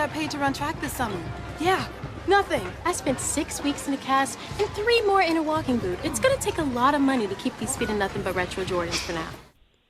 got paid to run track this summer. Yeah, nothing. I spent 6 weeks in a cast and 3 more in a walking boot. It's gonna take a lot of money to keep these feet in nothing but retro Jordans for now.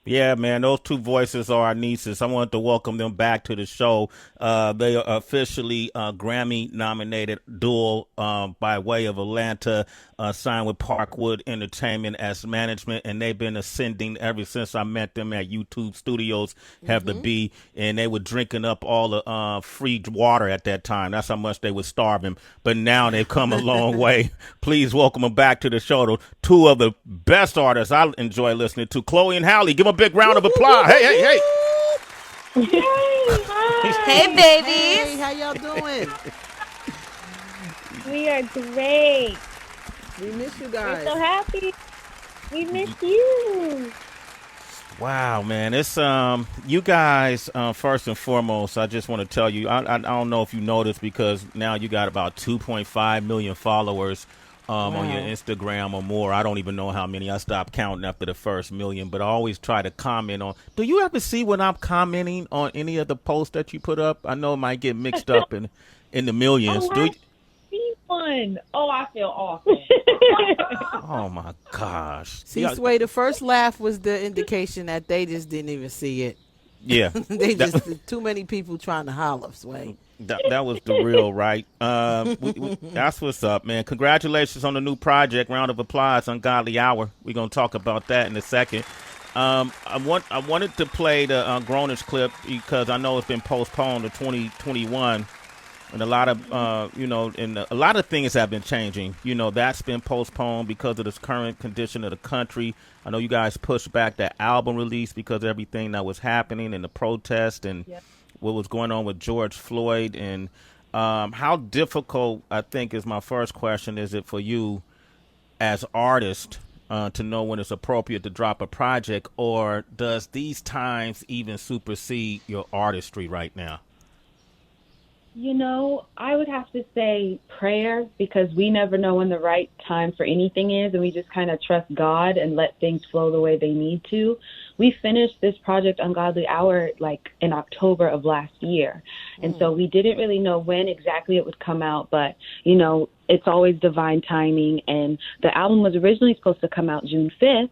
Yeah, man, those two voices are our nieces. I wanted to welcome them back to the show. They are officially Grammy-nominated duo by way of Atlanta, signed with Parkwood Entertainment as management, and they've been ascending ever since I met them at YouTube Studios, Have the Bee, and they were drinking up all the free water at that time. That's how much they were starving. But now they've come a long way. Please welcome them back to the show. Two of the best artists I enjoy listening to, Chloe and Halle. Give them a big round of applause. Hey, hey, hey. Hey, babies. Hey, how y'all doing? We are great. We miss you guys. We're so happy. We miss you. Wow, man. It's you guys, first and foremost, I just want to tell you, I don't know if you noticed, because now you got about 2.5 million followers on your Instagram or more. I don't even know how many. I stopped counting after the first million, but I always try to comment on. Do you ever see when I'm commenting on any of the posts that you put up? I know it might get mixed up in the millions. Oh, Do you? One. Oh, I feel awesome. Oh my gosh. See, Sway, the first laugh was the indication that they just didn't even see it. Yeah. They just too many people trying to holler, Sway. That was the real right. That's what's up, man. Congratulations on the new project. Round of applause, Ungodly Hour. We're gonna talk about that in a second. I wanted to play the Grownish clip because I know it's been postponed to 2021, and a lot of a lot of things have been changing. You know, that's been postponed because of this current condition of the country. I know you guys pushed back that album release because of everything that was happening and the protest and what was going on with George Floyd. And how difficult, I think, is my first question, is it for you as artist to know when it's appropriate to drop a project, or does these times even supersede your artistry right now? You know, I would have to say prayer, because we never know when the right time for anything is, and we just kind of trust God and let things flow the way they need to. We finished this project, Ungodly Hour, like in October of last year. And so we didn't really know when exactly it would come out, but, you know, it's always divine timing. And the album was originally supposed to come out June 5th.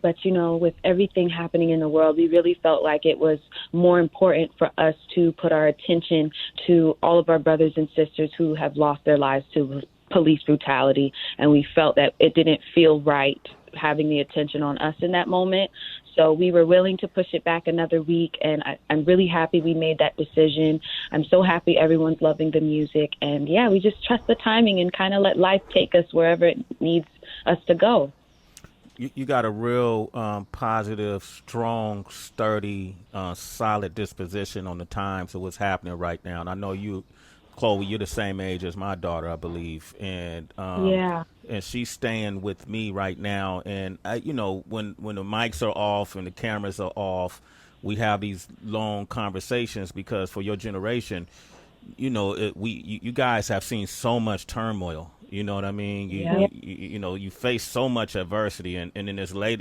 But, you know, with everything happening in the world, we really felt like it was more important for us to put our attention to all of our brothers and sisters who have lost their lives to police brutality. And we felt that it didn't feel right having the attention on us in that moment. So we were willing to push it back another week, and I'm really happy we made that decision. I'm so happy everyone's loving the music. And, yeah, we just trust the timing and kind of let life take us wherever it needs us to go. You got a real positive, strong, sturdy, solid disposition on the times of what's happening right now. And I know you, Chloe, you're the same age as my daughter, I believe. And and she's staying with me right now. And, you know, when the mics are off and the cameras are off, we have these long conversations because for your generation, you know, you guys have seen so much turmoil. You know what I mean? You know, you face so much adversity, and in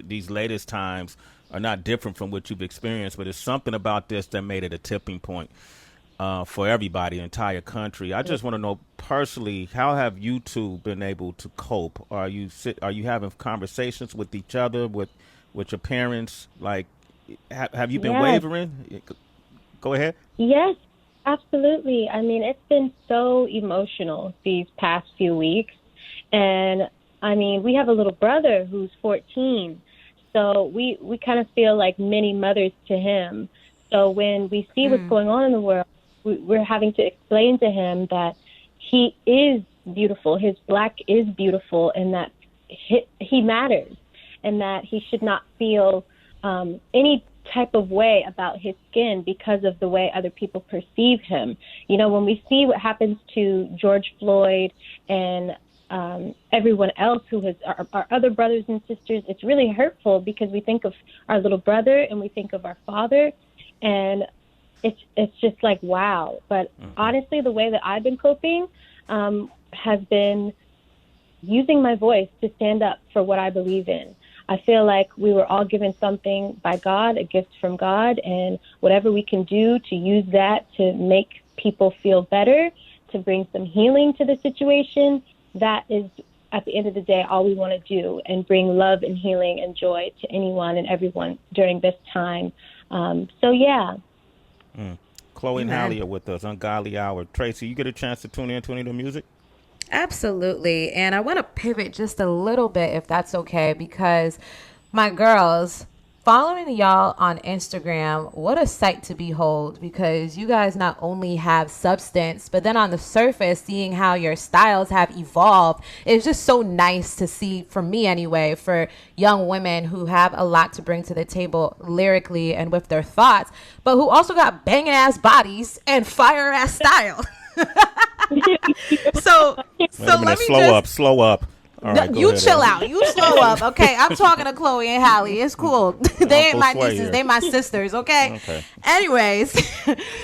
these latest times are not different from what you've experienced, but it's something about this that made it a tipping point for everybody, entire country. I just want to know personally, how have you two been able to cope? Are you having conversations with each other, with your parents? Like, have you been wavering? Go ahead. Yes. Absolutely. I mean, it's been so emotional these past few weeks. And, I mean, we have a little brother who's 14. So we kind of feel like mini mothers to him. So when we see what's going on in the world, we're having to explain to him that he is beautiful. His black is beautiful, and that he matters, and that he should not feel any type of way about his skin because of the way other people perceive him. You know, when we see what happens to George Floyd and everyone else who has our other brothers and sisters, it's really hurtful because we think of our little brother and we think of our father, and it's just like, wow. But honestly, the way that I've been coping has been using my voice to stand up for what I believe in. I feel like we were all given something by God, a gift from God, and whatever we can do to use that to make people feel better, to bring some healing to the situation, that is, at the end of the day, all we want to do, and bring love and healing and joy to anyone and everyone during this time. So, yeah. Chloe and Halle are with us, Ungodly Hour. Tracy, you get a chance to tune into any of the music? Absolutely. And I want to pivot just a little bit, if that's okay, because my girls, following y'all on Instagram, what a sight to behold, because you guys not only have substance, but then on the surface, seeing how your styles have evolved, it's just so nice to see, for me anyway, for young women who have a lot to bring to the table lyrically and with their thoughts, but who also got banging ass bodies and fire ass style. so let me slow up. All right, you ahead, chill Ed. out. You slow up, okay? I'm talking to Chloe and Halle. It's cool. They ain't my Sway nieces. here. They my sisters, okay? Okay. Anyways,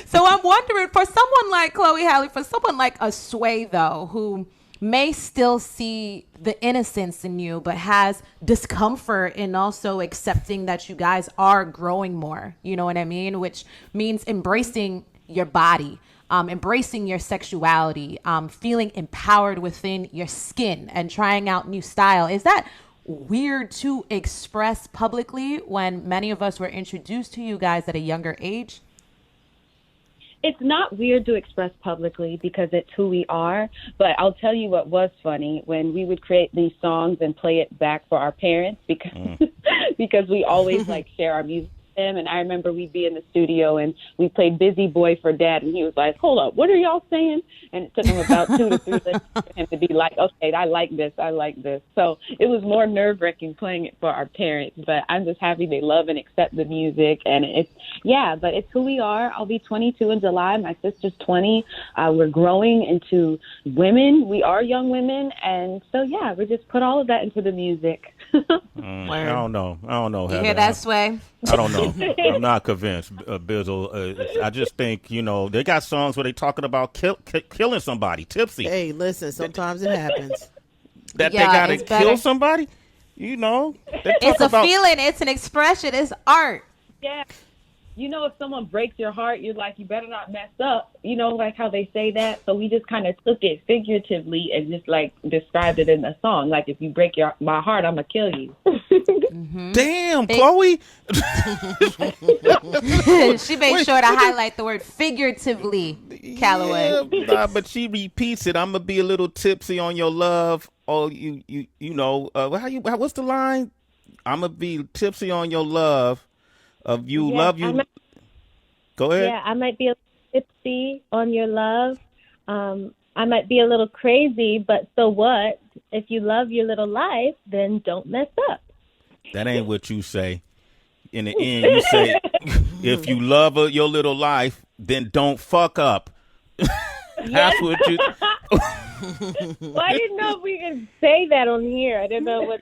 so I'm wondering, for someone like Chloe, Halle, for someone like a Sway, though, who may still see the innocence in you, but has discomfort in also accepting that you guys are growing more, you know what I mean? Which means embracing your body. Embracing your sexuality, feeling empowered within your skin, and trying out new style. Is that weird to express publicly when many of us were introduced to you guys at a younger age? It's not weird to express publicly because it's who we are. But I'll tell you what was funny when we would create these songs and play it back for our parents, because because we always like share our music. And I remember we'd be in the studio and we played Busy Boy for Dad, and he was like, hold up, what are y'all saying? And it took him about 2 to 3 lessons for him to be like, okay, I like this. So it was more nerve-wracking playing it for our parents, but I'm just happy they love and accept the music. And but it's who we are. I'll be 22 in July. My sister's 20. We're growing into women. We are young women. And so, yeah, we just put all of that into the music. I don't know. You Heather. hear that, Sway? I don't know. I'm not convinced, Bizzle. I just think, they got songs where they talking about killing somebody, tipsy. Hey, listen, sometimes it happens. They got to kill somebody? It's a feeling. It's an expression. It's art. Yeah. If someone breaks your heart, you're like, you better not mess up. Like how they say that. So we just kind of took it figuratively and just like described it in the song. Like, if you break my heart, I'm going to kill you. Damn, Chloe. She made sure to highlight the word figuratively, Calloway. Yeah, but she repeats it. I'm going to be a little tipsy on your love. Oh, what's the line? I'm going to be tipsy on your love. Of you, love you. Go ahead. Yeah, I might be a little tipsy on your love. I might be a little crazy, but so what? If you love your little life, then don't mess up. That ain't what you say. In the end, you say, if you love your little life, then don't fuck up. That's what you... Well, I didn't know if we could say that on here. I didn't know what...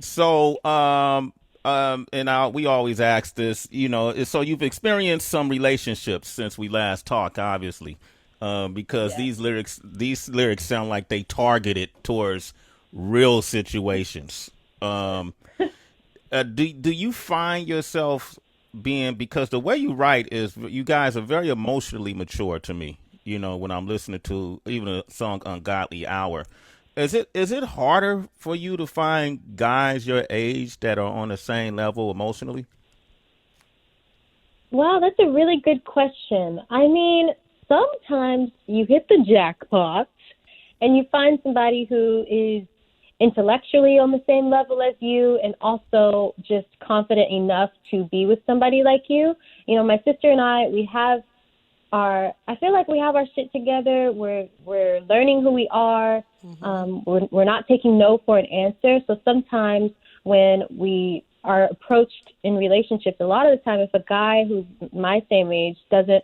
So, we always ask this, so you've experienced some relationships since we last talked, obviously, because these lyrics sound like they targeted towards real situations. Do you find yourself because the way you write is, you guys are very emotionally mature to me, when I'm listening to even a song Ungodly Hour. Is it harder for you to find guys your age that are on the same level emotionally? Well, that's a really good question. I mean, sometimes you hit the jackpot and you find somebody who is intellectually on the same level as you and also just confident enough to be with somebody like you. My sister and I I feel like we have our shit together. We're learning who we are. We're not taking no for an answer. So sometimes when we are approached in relationships, a lot of the time, if a guy who's my same age doesn't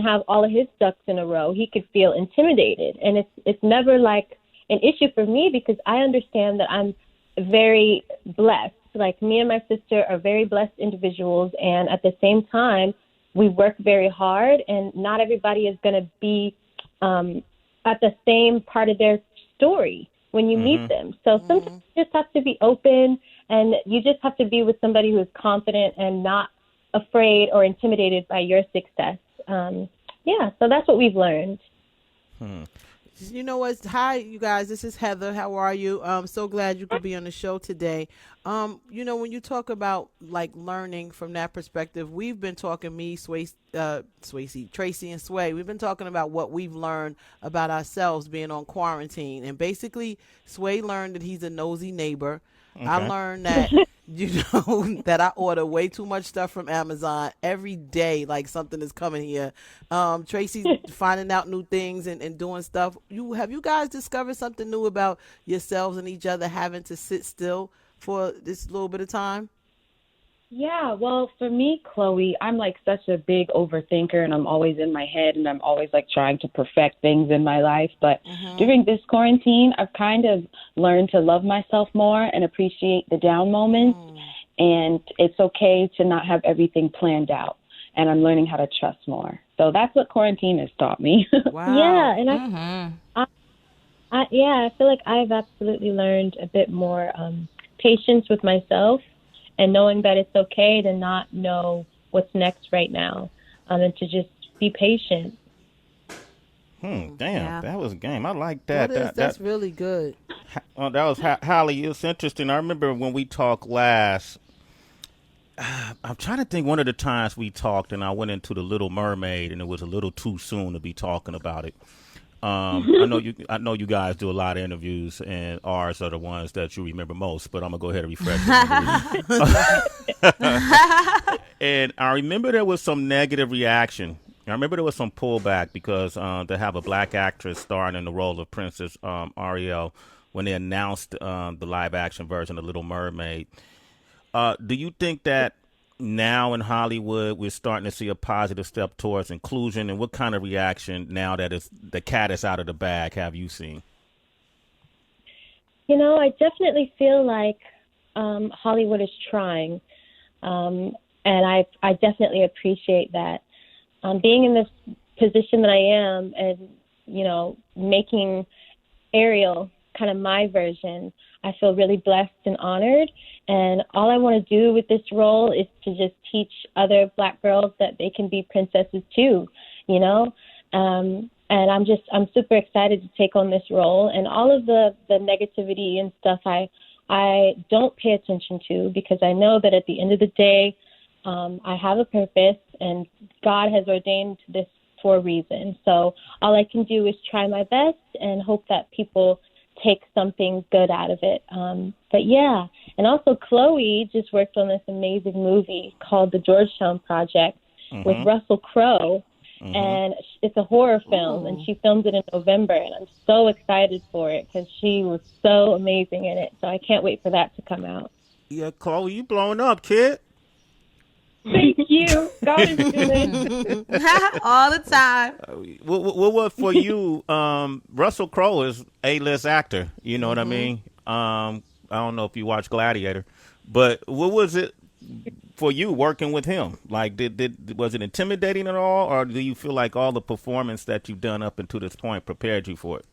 have all of his ducks in a row, he could feel intimidated. And it's never like an issue for me because I understand that I'm very blessed. Like, me and my sister are very blessed individuals, and at the same time, we work very hard, and not everybody is going to be at the same part of their story when you meet them. So sometimes you just have to be open, and you just have to be with somebody who is confident and not afraid or intimidated by your success. Yeah, so that's what we've learned. You know what? Hi, you guys. This is Heather. How are you? I'm so glad you could be on the show today. You know, when you talk about like learning from that perspective, we've been talking, Tracy and Sway. We've been talking about what we've learned about ourselves being on quarantine. And basically, Sway learned that he's a nosy neighbor. Okay. I learned that, that I order way too much stuff from Amazon every day, like something is coming here. Tracy's finding out new things and doing stuff. Have you guys discovered something new about yourselves and each other having to sit still for this little bit of time? Yeah, well, for me, Chloe, I'm like such a big overthinker, and I'm always in my head, and I'm always like trying to perfect things in my life. But during this quarantine, I've kind of learned to love myself more and appreciate the down moments. And it's okay to not have everything planned out. And I'm learning how to trust more. So that's what quarantine has taught me. Wow. Yeah, and I feel like I've absolutely learned a bit more patience with myself, and knowing that it's okay to not know what's next right now, and to just be patient. Damn, that was a game. I like that. That's really good. That was Halle. It's interesting. I remember when we talked last. I'm trying to think one of the times we talked, and I went into The Little Mermaid, and it was a little too soon to be talking about it. I know you guys do a lot of interviews, and ours are the ones that you remember most. But I'm gonna go ahead and refresh. And I remember there was some negative reaction. I remember there was some pullback because to have a black actress starring in the role of Princess Ariel when they announced the live action version of Little Mermaid. Do you think that now in Hollywood we're starting to see a positive step towards inclusion, and what kind of reaction now that the cat is out of the bag have you seen? You know, I definitely feel like Hollywood is trying, and I definitely appreciate that. Being in this position that I am, and making Ariel kind of my version, I feel really blessed and honored. And all I want to do with this role is to just teach other Black girls that they can be princesses too, And I'm super excited to take on this role. And all of the negativity and stuff I don't pay attention to, because I know that at the end of the day, I have a purpose, and God has ordained this for a reason. So all I can do is try my best and hope that people take something good out of it. But yeah, and also Chloe just worked on this amazing movie called The Georgetown Project with Russell Crowe, and it's a horror film, and she filmed it in November, and I'm so excited for it because she was so amazing in it. So I can't wait for that to come out. Yeah, Chloe, you blowing up, kid. Thank you. God is good. All the time. What for you? Russell Crowe is A-list actor. You know what I mean? I don't know if you watch Gladiator, but what was it for you working with him? Like, was it intimidating at all, or do you feel like all the performance that you've done up until this point prepared you for it?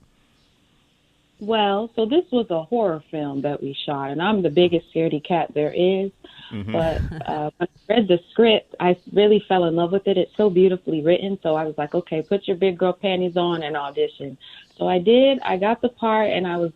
Well, so this was a horror film that we shot, and I'm the biggest scaredy cat there is. But when I read the script, I really fell in love with it. It's so beautifully written. So I was like, okay, put your big girl panties on and audition. So I did. I got the part, and I was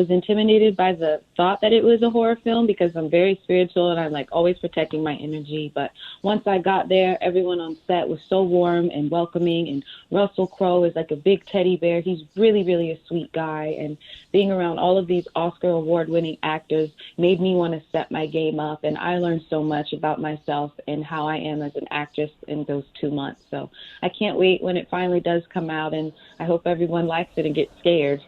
intimidated by the thought that it was a horror film because I'm very spiritual and I'm like always protecting my energy. But once I got there, everyone on set was so warm and welcoming. And Russell Crowe is like a big teddy bear. He's really, really a sweet guy. And being around all of these Oscar award-winning actors made me want to step my game up. And I learned so much about myself and how I am as an actress in those 2 months. So I can't wait when it finally does come out, and I hope everyone likes it and gets scared.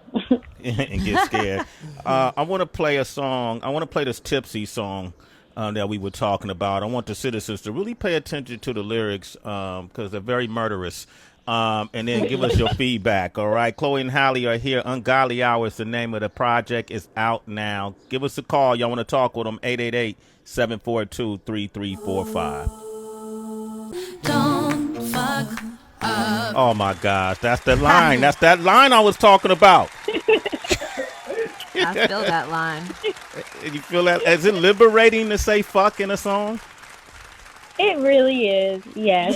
And get scared. I want to play a song. I want to play this Tipsy song that we were talking about. I want the citizens to really pay attention to the lyrics because they're very murderous. And then give us your feedback, all right? Chloe and Halle are here. Ungodly Hour is the name of the project. It's out now. Give us a call. Y'all want to talk with them, 888-742-3345. Don't fuck up. Oh, my gosh. That's the line. That's that line I was talking about. I feel that line. You feel that? Is it liberating to say fuck in a song? It really is, yes.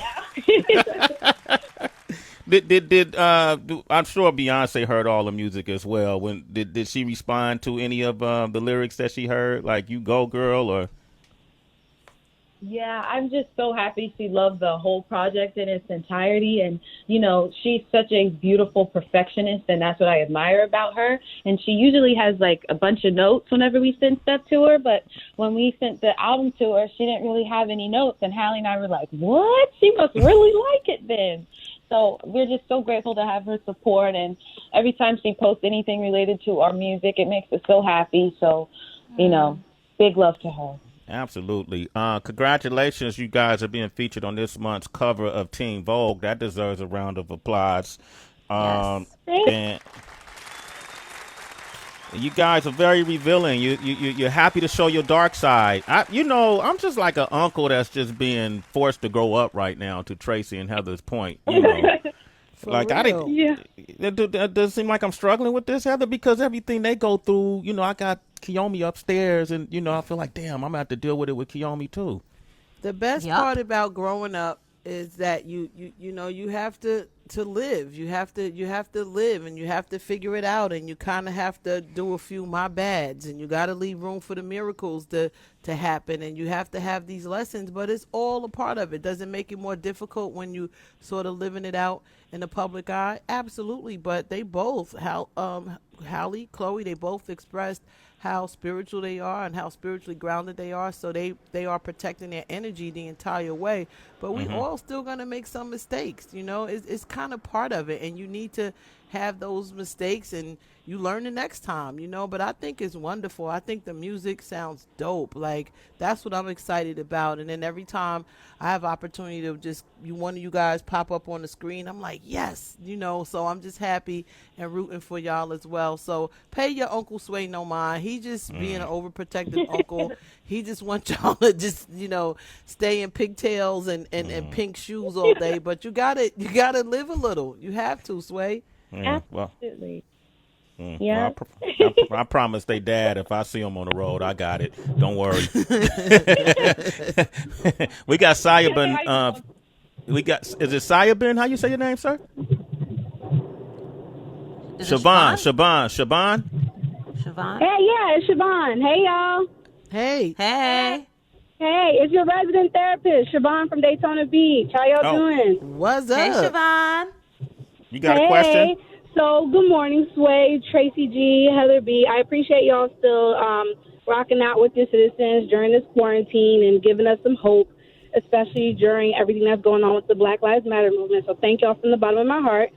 I'm sure Beyonce heard all the music as well. When did she respond to any of the lyrics that she heard, like "You Go Girl" or? Yeah, I'm just so happy she loved the whole project in its entirety. And, she's such a beautiful perfectionist, and that's what I admire about her. And she usually has like a bunch of notes whenever we send stuff to her. But when we sent the album to her, she didn't really have any notes. And Halle and I were like, what? She must really like it then. So we're just so grateful to have her support. And every time she posts anything related to our music, it makes us so happy. So, big love to her. Absolutely. Congratulations, you guys are being featured on this month's cover of Teen Vogue. That deserves a round of applause. And you guys are very revealing. You're happy to show your dark side. I'm just like an uncle that's just being forced to grow up right now, to Tracy and Heather's point. Like real. It does seem like I'm struggling with this, Heather, because everything they go through, I got Kiyomi upstairs, and I feel like, damn, I'm gonna have to deal with it with Kiyomi too. The best part about growing up is that you have to live. You have to live, and you have to figure it out, and you kind of have to do a few my bads, and you got to leave room for the miracles to happen, and you have to have these lessons, but it's all a part of it. Does it make it more difficult when you sort of living it out in the public eye? Absolutely. But they both, Halle, Chloe, they both expressed how spiritual they are and how spiritually grounded they are. So they are protecting their energy the entire way. But we all still going to make some mistakes. It's kind of part of it. And you need to have those mistakes, and you learn the next time, but I think it's wonderful. I think the music sounds dope. Like, that's what I'm excited about. And then every time I have opportunity to just one of you guys pop up on the screen, I'm like, yes, so I'm just happy and rooting for y'all as well. So pay your Uncle Sway no mind. He just being an overprotective uncle. He just wants y'all to just, stay in pigtails and pink shoes all day. But you gotta live a little. You have to, Sway. Absolutely. Yeah. Well, I promise they dad, if I see him on the road, I got it. Don't worry. We got Sayabin. Is it Sayabin? How you say your name, sir? Siobhan. Hey, it's Siobhan. Hey, y'all. Hey, it's your resident therapist, Siobhan from Daytona Beach. How y'all doing? What's up? Hey, Siobhan. You got a question? So, good morning, Sway, Tracy G, Heather B. I appreciate y'all still rocking out with your citizens during this quarantine and giving us some hope, especially during everything that's going on with the Black Lives Matter movement. So, thank y'all from the bottom of my heart.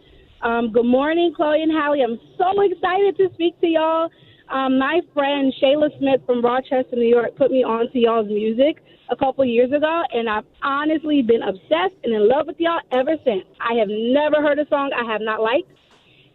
Good morning, Chloe and Halle. I'm so excited to speak to y'all. My friend Shayla Smith from Rochester, New York, put me on to y'all's music a couple years ago, and I've honestly been obsessed and in love with y'all ever since. I have never heard a song I have not liked,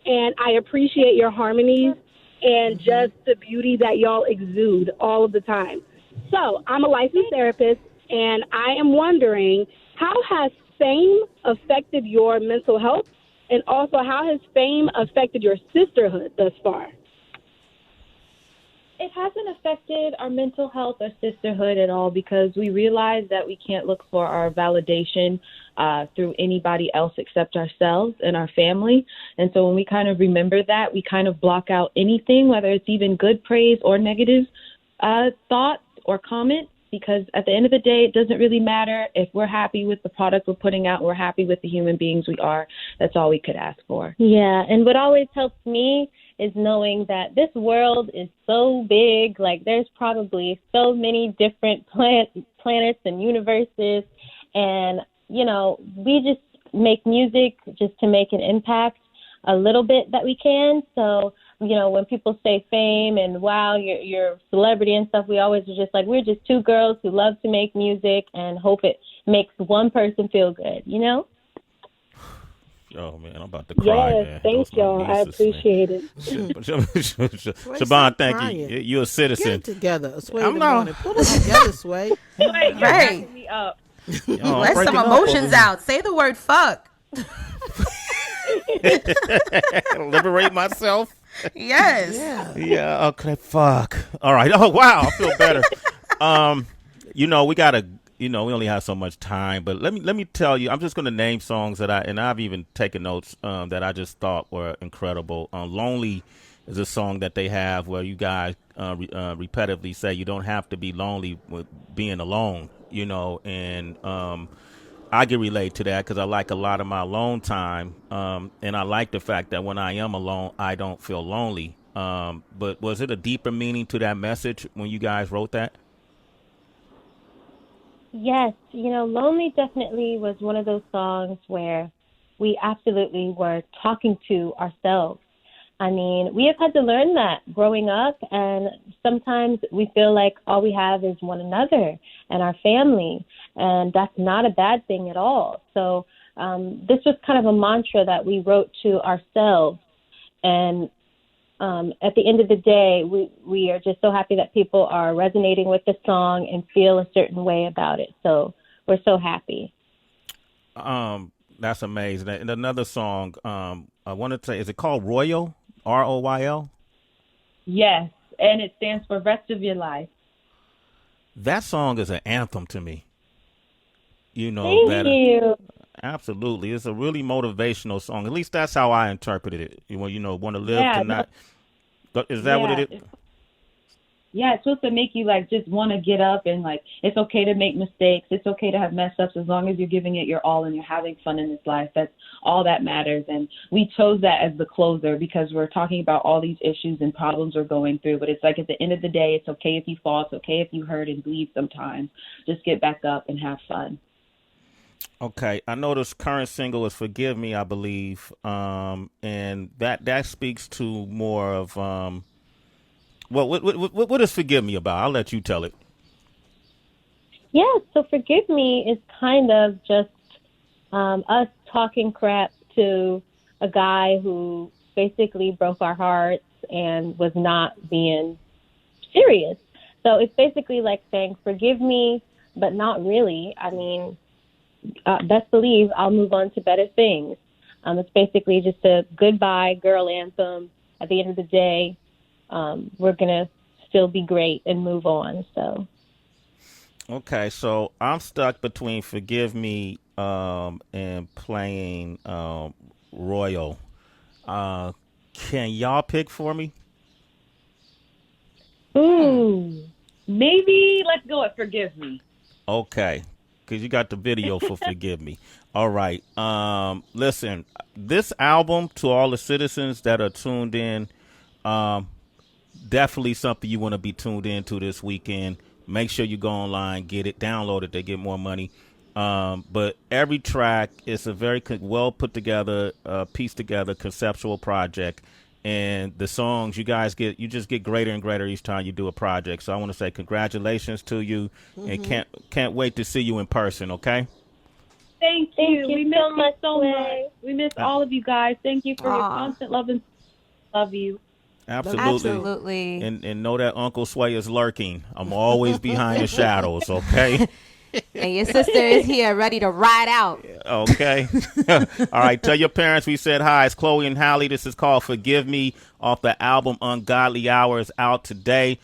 and I appreciate your harmonies and just the beauty that y'all exude all of the time. So I'm a licensed therapist, and I am wondering, how has fame affected your mental health, and also how has fame affected your sisterhood thus far? It hasn't affected our mental health or sisterhood at all, because we realize that we can't look for our validation through anybody else except ourselves and our family. And so when we kind of remember that, we kind of block out anything, whether it's even good praise or negative thoughts or comments, because at the end of the day, it doesn't really matter. If we're happy with the product we're putting out, we're happy with the human beings we are. That's all we could ask for. Yeah, and what always helps me is knowing that this world is so big. Like, there's probably so many different planets and universes, and we just make music just to make an impact a little bit that we can. So when people say fame and wow, you're a celebrity and stuff, we always are just like, we're just two girls who love to make music and hope it makes one person feel good, Oh, man, I'm about to cry, man. Yes, thank y'all. I appreciate it. Siobhan, thank you. You're a citizen. Get together. Sway in the morning. Pull it together, Sway. Right. Me up. Let some emotions out. Say the word fuck. Liberate myself. Yes. Yeah. Okay. Fuck. All right. Oh, wow. I feel better. We got we only have so much time, but let me tell you, I'm just going to name songs that I've even taken notes that I just thought were incredible. Lonely is a song that they have where you guys repetitively say you don't have to be lonely with being alone, and I can relate to that because I like a lot of my alone time, and I like the fact that when I am alone, I don't feel lonely. But was it a deeper meaning to that message when you guys wrote that? Yes, Lonely definitely was one of those songs where we absolutely were talking to ourselves. I mean, we have had to learn that growing up, and sometimes we feel like all we have is one another and our family, and that's not a bad thing at all. So this was kind of a mantra that we wrote to ourselves, and at the end of the day, we are just so happy that people are resonating with the song and feel a certain way about it. So we're so happy. That's amazing. And another song, I want to say, is it called Royal? ROYL? Yes, and it stands for Rest of Your Life. That song is an anthem to me. Thank you. Absolutely. It's a really motivational song. At least that's how I interpreted it. Want to live tonight. Is that what it is? Yeah, it's supposed to make you just want to get up and it's okay to make mistakes. It's okay to have mess ups as long as you're giving it your all and you're having fun in this life. That's all that matters. And we chose that as the closer because we're talking about all these issues and problems we're going through. But it's at the end of the day, it's okay if you fall. It's okay if you hurt and bleed sometimes. Just get back up and have fun. Okay, I know this current single is "Forgive Me," I believe, and that speaks to more of what is "Forgive Me" about? I'll let you tell it. Yeah, so "Forgive Me" is kind of just us talking crap to a guy who basically broke our hearts and was not being serious. So it's basically like saying, "Forgive me," but not really. I mean, best believe I'll move on to better things. It's basically just a goodbye girl anthem. At the end of the day, we're going to still be great and move on. So. Okay, so I'm stuck between "Forgive Me" and playing Royal. Can y'all pick for me? Maybe let's go with "Forgive Me." Okay. Because you got the video for "Forgive Me." All right. Listen, this album, to all the citizens that are tuned in, definitely something you want to be tuned into this weekend. Make sure you go online, get it, download it. They get more money. But every track is a very well put together, pieced together conceptual project. And the songs you just get greater and greater each time you do a project. So I want to say congratulations to you, and can't wait to see you in person. Okay. Thank you. We miss you so much. We miss all of you guys. Thank you for your constant love and love you. Absolutely. And know that Uncle Sway is lurking. I'm always behind the shadows. Okay. And your sister is here ready to ride out. Okay. All right. Tell your parents we said hi. It's Chloe and Halle. This is called "Forgive Me" off the album Ungodly Hour. Is out today.